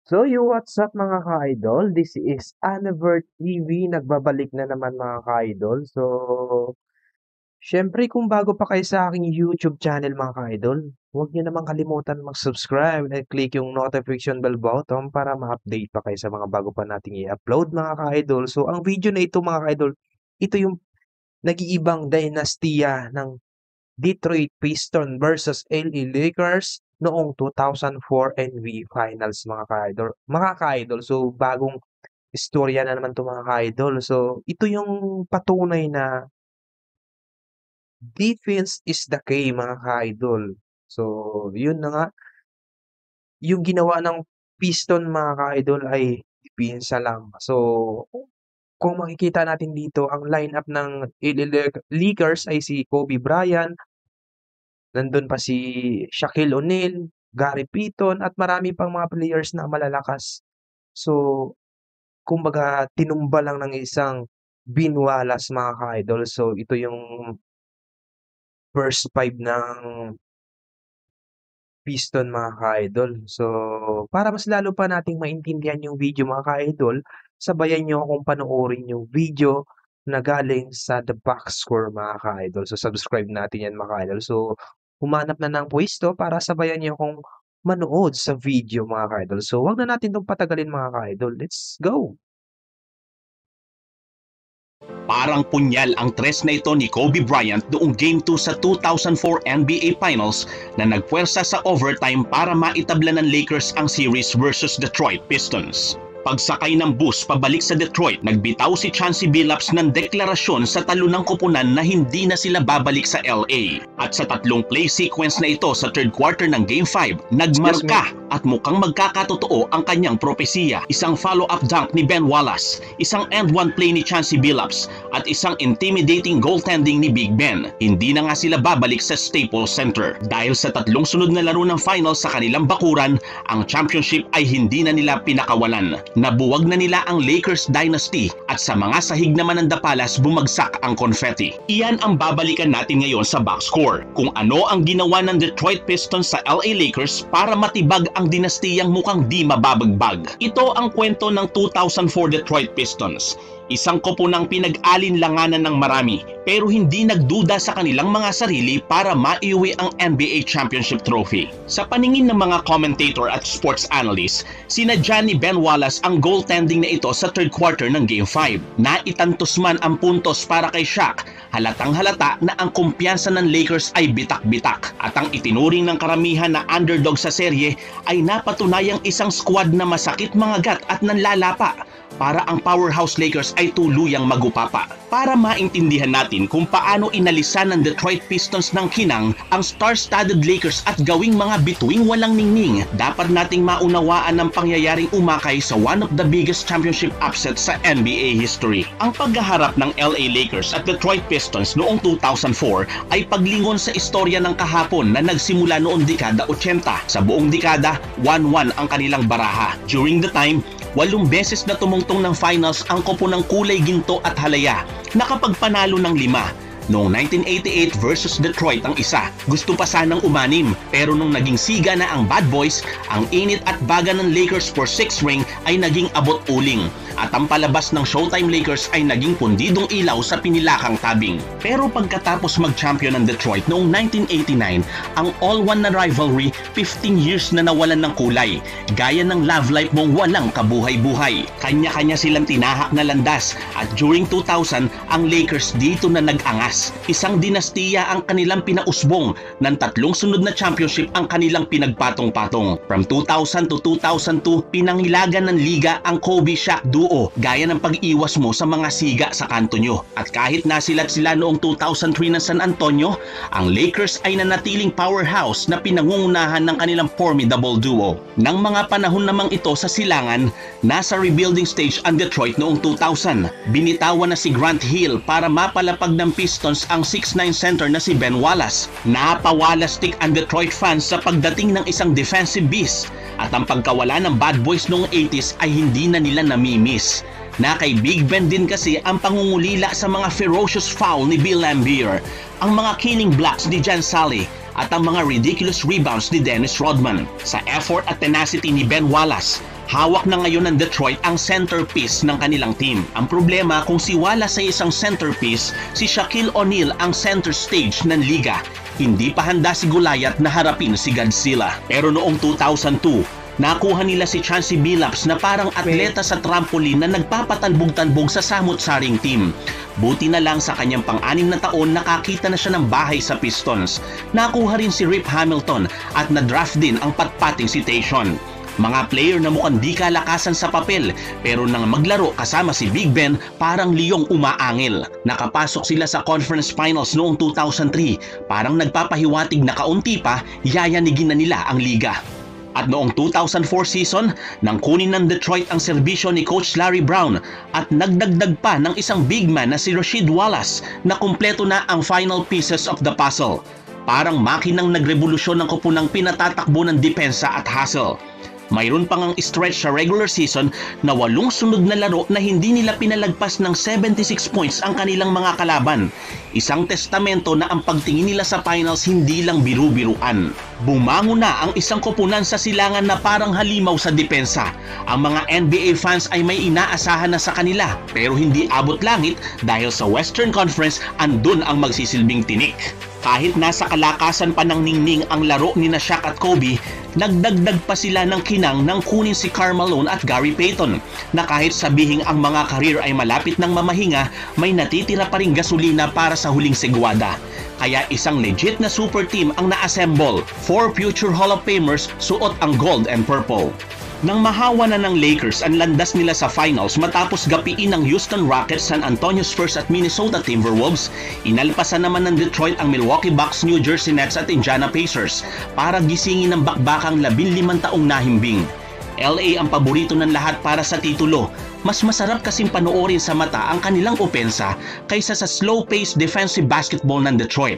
What's up mga ka-idol? This is Anaver TV. Nagbabalik na naman mga ka-idol. Syempre kung bago pa kayo sa aking YouTube channel mga ka-idol, huwag niyo naman kalimutan mag-subscribe at click yung notification bell button para ma-update pa kayo sa mga bago pa nating i-upload mga ka-idol. Ang video na ito mga ka-idol, ito yung nag-iibang dynastiya ng Detroit Pistons versus LA Lakers noong 2004 NBA Finals mga ka-idol. Mga ka-idol, bagong istorya na naman 'to mga ka-idol. Ito yung patunay na defense is the key mga ka-idol. Yun na nga, yung ginawa ng Piston mga ka-idol ay depensa lang. Kung makikita natin dito, ang lineup ng LA Lakers ay si Kobe Bryant, nandun pa si Shaquille O'Neal, Gary Payton at marami pang mga players na malalakas. So, kumbaga tinumba lang ng isang Ben Wallace mga ka-idol. Ito yung first five ng Piston mga ka-idol. Para mas lalo pa nating maintindihan yung video mga ka-idol, sabayan nyo akong panoorin yung video na galing sa The Box Score mga ka-idol. Subscribe natin yan mga ka-idol. Humanap na ng pwesto para sabayan niyo akong manood sa video mga ka-idol. Wag na natin 'tong patagalin mga ka-idol. Let's go! Parang punyal ang tres na ito ni Kobe Bryant noong Game 2 sa 2004 NBA Finals na nagpuwersa sa overtime para maitabla ng Lakers ang series versus Detroit Pistons. Pagsakay ng bus pabalik sa Detroit, nagbitaw si Chauncey Billups ng deklarasyon sa talunang koponan na hindi na sila babalik sa LA. At sa tatlong play sequence na ito sa third quarter ng Game 5, nagmarka at mukhang magkakatotoo ang kanyang propesiya. Isang follow-up dunk ni Ben Wallace, isang end-one play ni Chauncey Billups, at isang intimidating goaltending ni Big Ben. Hindi na nga sila babalik sa Staples Center. Dahil sa tatlong sunod na laro ng finals sa kanilang bakuran, ang championship ay hindi na nila pinakawalan. Nabuwag na nila ang Lakers dynasty at sa mga sahig naman ng dapalas bumagsak ang confetti. Iyan ang babalikan natin ngayon sa box score. Kung ano ang ginawa ng Detroit Pistons sa LA Lakers para matibag ang dinastiyang mukhang di mababagbag. Ito ang kwento ng 2004 Detroit Pistons. Isang koponang pinag-alinlanganan ng marami pero hindi nagduda sa kanilang mga sarili para maiuwi ang NBA Championship Trophy. Sa paningin ng mga commentator at sports analyst, sinadya ni Ben Wallace ang goaltending na ito sa third quarter ng Game 5. Naitantos man ang puntos para kay Shaq, halatang halata na ang kumpiyansa ng Lakers ay bitak-bitak at ang itinuring ng karamihan na underdog sa serye ay napatunayang isang squad na masakit mangagat at nanlalapa para ang powerhouse Lakers ay tuluyang magupapa. Para maintindihan natin kung paano inalisan ng Detroit Pistons ng kinang ang star-studded Lakers at gawing mga bituing walang ningning, dapat nating maunawaan ang pangyayaring umakay sa one of the biggest championship upsets sa NBA history. Ang paghaharap ng LA Lakers at Detroit Pistons noong 2004 ay paglingon sa istorya ng kahapon na nagsimula noong dekada 80. Sa buong dekada, 1-1 ang kanilang baraha. During the time, 8 beses na tumungtong ng finals ang koponang kulay ginto at halaya, nakapagpanalo ng 5. Noong 1988 versus Detroit ang isa. Gusto pa sanang umanim, pero nung naging siga na ang Bad Boys, ang init at baga ng Lakers for 6 ring ay naging abot uling. At ang palabas ng Showtime Lakers ay naging pundidong ilaw sa pinilakang tabing. Pero pagkatapos mag-champion ng Detroit noong 1989, ang all-one na rivalry 15 years na nawalan ng kulay. Gaya ng love life mong walang kabuhay-buhay. Kanya-kanya silang tinahak na landas at during 2000, ang Lakers dito na nag-angas. Isang dinastiya ang kanilang pinausbong, ng 3 sunod na championship ang kanilang pinagpatong-patong. From 2000 to 2002, pinangilagan ng liga ang Kobe-Shaq duo, gaya ng pag-iwas mo sa mga siga sa kanto nyo. At kahit nasilat sila noong 2003 ng San Antonio, ang Lakers ay nanatiling powerhouse na pinangungunahan ng kanilang formidable duo. Nang mga panahon namang ito sa silangan, nasa rebuilding stage ang Detroit noong 2000. Binitawan na si Grant Hill para mapalapag ng Pistons ang 6'9" center na si Ben Wallace. Napawalastik ang Detroit fans sa pagdating ng isang defensive beast at ang pagkawala ng Bad Boys noong 80s ay hindi na nila namimiss. Na kay Big Ben din kasi ang pangungulila sa mga ferocious foul ni Bill Laimbeer, ang mga killing blocks ni John Salley at ang mga ridiculous rebounds ni Dennis Rodman. Sa effort at tenacity ni Ben Wallace, Hawak na ngayon ng Detroit ang centerpiece ng kanilang team. Ang problema, kung si Wallace ay isang centerpiece, si Shaquille O'Neal ang center stage ng liga. Hindi pa handa si Goliath na harapin si Godzilla. Pero noong 2002, nakuha nila si Chauncey Billups na parang atleta sa trampoline na nagpapatalbog-talbog sa samut-saring team. Buti na lang sa kanyang pang-anim na taon nakakita na siya ng bahay sa Pistons. Nakuha rin si Rip Hamilton at na-draft din ang patpating si Tayshaun. Mga player na mukhang di kalakasan sa papel pero nang maglaro kasama si Big Ben parang liyong umaangil. Nakapasok sila sa conference finals noong 2003. Parang nagpapahiwatig na kaunti pa yayanigin na nila ang liga. At noong 2004 season, nang kunin ng Detroit ang serbisyo ni Coach Larry Brown at nagdagdag pa ng isang big man na si Rasheed Wallace na kumpleto na ang final pieces of the puzzle. Parang makinang nagrevolusyon ng koponang pinatatakbo ng depensa at hustle. Mayroon pang ang stretch sa regular season na 8 sunod na laro na hindi nila pinalagpas ng 76 points ang kanilang mga kalaban. Isang testamento na ang pagtingin nila sa finals hindi lang biru-biruan. Bumango na ang isang koponan sa silangan na parang halimaw sa depensa. Ang mga NBA fans ay may inaasahan na sa kanila pero hindi abot langit dahil sa Western Conference andun ang magsisilbing tinik. Kahit nasa kalakasan pa ng ningning ang laro ni Shaq at Kobe, nagdagdag pa sila ng kinang nang kunin si Karl Malone at Gary Payton na kahit sabihing ang mga karir ay malapit ng mamahinga, may natitira pa ring gasolina para sa huling segwada. Kaya isang legit na super team ang na-assemble. 4 future Hall of Famers suot ang gold and purple. Nang mahawa na ng Lakers ang landas nila sa finals matapos gapiin ng Houston Rockets, San Antonio Spurs at Minnesota Timberwolves, inalpasan naman ng Detroit ang Milwaukee Bucks, New Jersey Nets at Indiana Pacers para gisingin ng bakbakang 15 taong nahimbing. LA ang paborito ng lahat para sa titulo. Mas masarap kasing panoorin sa mata ang kanilang opensa kaysa sa slow-paced defensive basketball ng Detroit.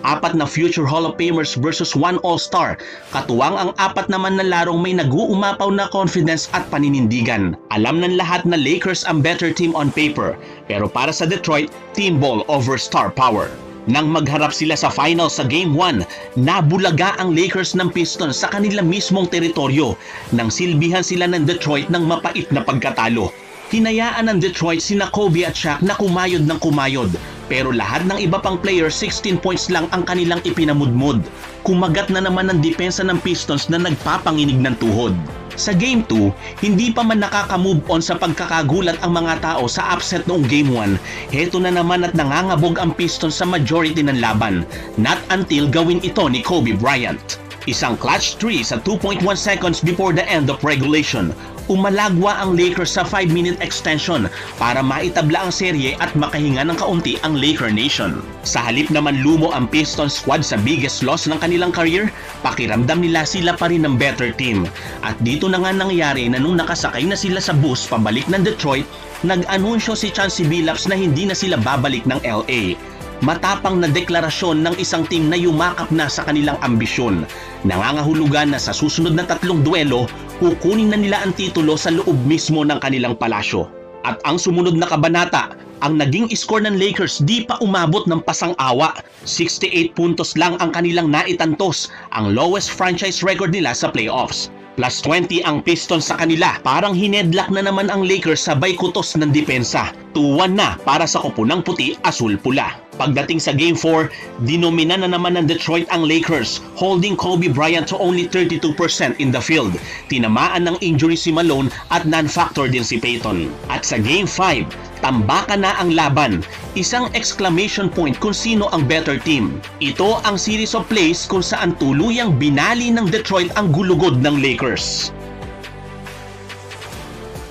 4 na future Hall of Famers versus 1 All-Star. Katuwang ang 4 naman na larong may nag-uumapaw na confidence at paninindigan. Alam ng lahat na Lakers ang better team on paper, pero para sa Detroit, team ball over star power. Nang magharap sila sa finals sa Game 1, nabulaga ang Lakers ng Pistons sa kanilang mismong teritoryo nang silbihan sila ng Detroit ng mapait na pagkatalo. Hinayaan ng Detroit sina Kobe at Shaq na kumayod ng kumayod, pero lahat ng iba pang players 16 points lang ang kanilang ipinamudmod. Kumagat na naman ang depensa ng Pistons na nagpapanginig ng tuhod. Sa Game 2, hindi pa man nakaka-move on sa pagkakagulat ang mga tao sa upset noong Game 1, heto na naman at nangangabog ang Pistons sa majority ng laban. Not until gawin ito ni Kobe Bryant. Isang clutch 3 sa 2.1 seconds before the end of regulation. Umalagwa ang Lakers sa 5-minute extension para maitabla ang serye at makahinga ng kaunti ang Laker Nation. Sa halip naman lumo ang Pistons squad sa biggest loss ng kanilang career, pakiramdam nila sila pa rin ng better team. At dito na nga nangyari na nung nakasakay na sila sa bus pabalik ng Detroit, nag-anunsyo si Chauncey Billups na hindi na sila babalik ng LA. Matapang na deklarasyon ng isang team na yumakap na sa kanilang ambisyon. Nangangahulugan na sa susunod na 3 duelo, kukunin na nila ang titulo sa loob mismo ng kanilang palasyo. At ang sumunod na kabanata, ang naging score ng Lakers di pa umabot ng pasang-awa. 68 puntos lang ang kanilang naitantos, ang lowest franchise record nila sa playoffs. Plus 20 ang Pistons sa kanila. Parang hinedlock na naman ang Lakers sabay kutos ng depensa. 2-1 na para sa koponang puti, asul-pula. Pagdating sa Game 4, dinomina na naman ng Detroit ang Lakers, holding Kobe Bryant to only 32% in the field. Tinamaan ng injury si Malone at non-factor din si Payton. At sa Game 5, tambakan na ang laban. Isang exclamation point kung sino ang better team. Ito ang series of plays kung saan tuluyang binali ng Detroit ang gulugod ng Lakers.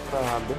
Grabe.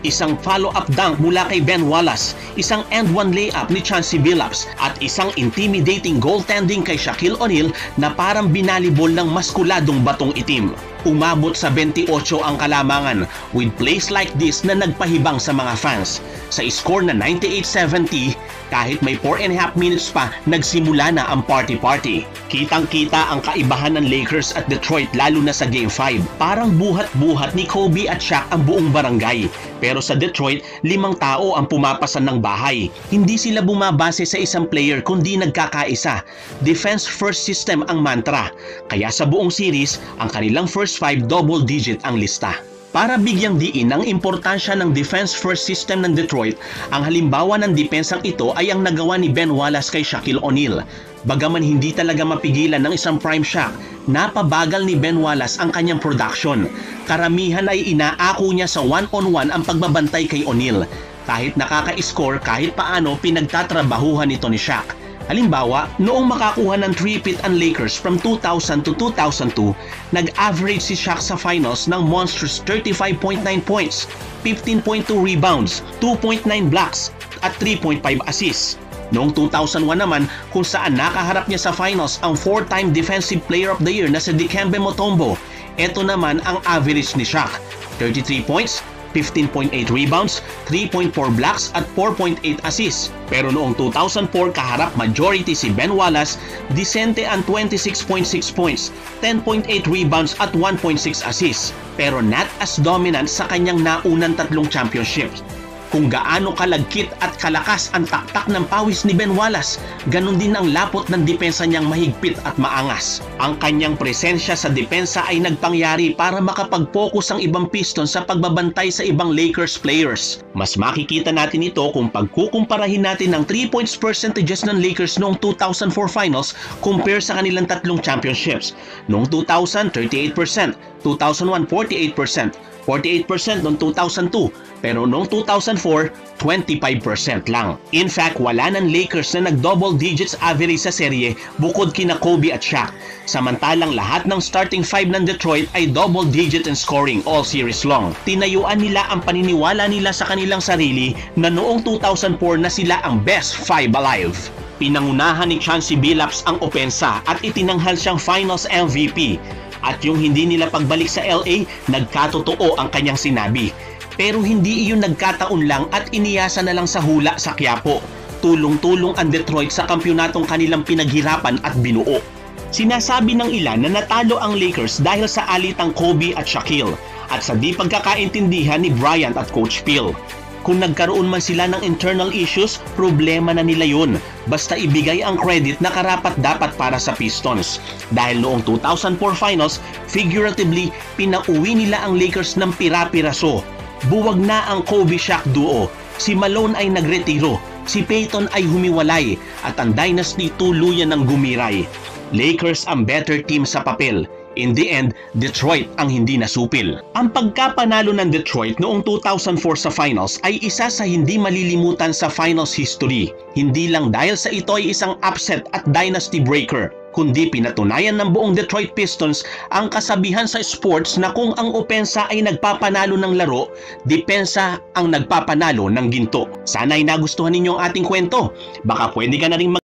Isang follow-up dunk mula kay Ben Wallace, isang and-one layup ni Chauncey Billups, at isang intimidating goaltending kay Shaquille O'Neal na parang binalibol ng maskuladong batong itim. Umabot sa 28 ang kalamangan with plays like this na nagpahibang sa mga fans. Sa score na 98-70, Kahit may 4.5 minutes pa, nagsimula na ang party-party. Kitang-kita ang kaibahan ng Lakers at Detroit lalo na sa Game 5. Parang buhat-buhat ni Kobe at Shaq ang buong barangay. Pero sa Detroit, 5 tao ang pumapasan ng bahay. Hindi sila bumabase sa isang player kundi nagkakaisa. Defense first system ang mantra. Kaya sa buong series, ang kanilang first 5 double digit ang lista. Para bigyang diin ang importansya ng defense first system ng Detroit, ang halimbawa ng depensang ito ay ang nagawa ni Ben Wallace kay Shaquille O'Neal. Bagaman hindi talaga mapigilan ng isang prime Shaq, napabagal ni Ben Wallace ang kanyang production. Karamihan ay inaako niya sa one-on-one ang pagbabantay kay O'Neal. Kahit nakaka-score, kahit paano pinagtatrabahuhan ito ni Shaq. Halimbawa, noong makakuha ng three-peat ang Lakers from 2000 to 2002, nag-average si Shaq sa finals ng monstrous 35.9 points, 15.2 rebounds, 2.9 blocks, at 3.5 assists. Noong 2001 naman, kung saan nakaharap niya sa finals ang 4-time Defensive Player of the Year na si Dikembe Mutombo, ito naman ang average ni Shaq, 33 points, 15.8 rebounds, 3.4 blocks at 4.8 assists. Pero noong 2004 kaharap majority si Ben Wallace, disente ang 26.6 points, 10.8 rebounds at 1.6 assists. Pero not as dominant sa kanyang naunang 3 championships. Kung gaano kalagkit at kalakas ang taktak ng pawis ni Ben Wallace, ganun din ang lapot ng depensa niyang mahigpit at maangas. Ang kanyang presensya sa depensa ay nagpangyari para makapag-focus ang ibang Pistons sa pagbabantay sa ibang Lakers players. Mas makikita natin ito kung pagkukumparahin natin ng 3 points percentages ng Lakers noong 2004 finals compare sa kanilang 3 championships. Noong 2000, 38%, 2001, 48%, 48% noong 2002, pero noong 2004, 25% lang. In fact, wala ng Lakers na nag-double digits average sa serye bukod kina Kobe at Shaq. Samantalang lahat ng starting 5 ng Detroit ay double digit in scoring all series long. Tinayuan nila ang paniniwala nila sa kanilang sarili na noong 2004 na sila ang best 5 alive. Pinangunahan ni Chauncey Billups ang opensa at itinanghal siyang Finals MVP. At yung hindi nila pagbalik sa LA, nagkatotoo ang kanyang sinabi. Pero hindi iyon nagkataon lang at iniyasa na lang sa hula sa Quiapo. Tulong-tulong ang Detroit sa kampyonatong kanilang pinaghirapan at binuo. Sinasabi ng ilan na natalo ang Lakers dahil sa alitang Kobe at Shaquille at sa di pagkakaintindihan ni Bryant at Coach Phil. Kung nagkaroon man sila ng internal issues, problema na nila yun. Basta ibigay ang credit na karapat-dapat para sa Pistons. Dahil noong 2004 finals, figuratively, pinauwi nila ang Lakers ng pira-piraso. Buwag na ang Kobe-Shaq duo. Si Malone ay nagretiro. Si Peyton ay humiwalay. At ang dynasty tuluyan ng gumiray. Lakers ang better team sa papel. In the end, Detroit ang hindi nasupil. Ang pagkapanalo ng Detroit noong 2004 sa finals ay isa sa hindi malilimutan sa finals history. Hindi lang dahil sa ito ay isang upset at dynasty breaker, kundi pinatunayan ng buong Detroit Pistons ang kasabihan sa sports na kung ang opensa ay nagpapanalo ng laro, depensa ang nagpapanalo ng ginto. Sana ay nagustuhan ninyo ang ating kwento. Baka pwede ka na rin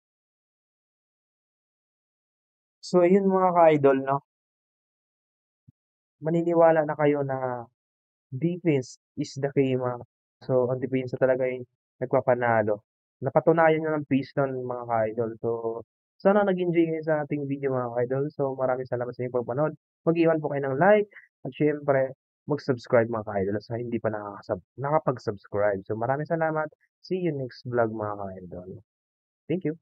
So yun mga ka-idol, no? Maniniwala na kayo na defense is the key, mga. So ang depensa talaga yung nagpapanalo. Napatunayan nyo ng Piston, mga ka-idol. So sana nag-enjoy kayo sa ating video, mga ka-idol. So maraming salamat sa inyong pagpanood. Mag-iwan po kayo ng like at syempre mag-subscribe, mga ka-idol, sa hindi pa nakapag-subscribe. So maraming salamat. See you next vlog, mga ka-idol. Thank you.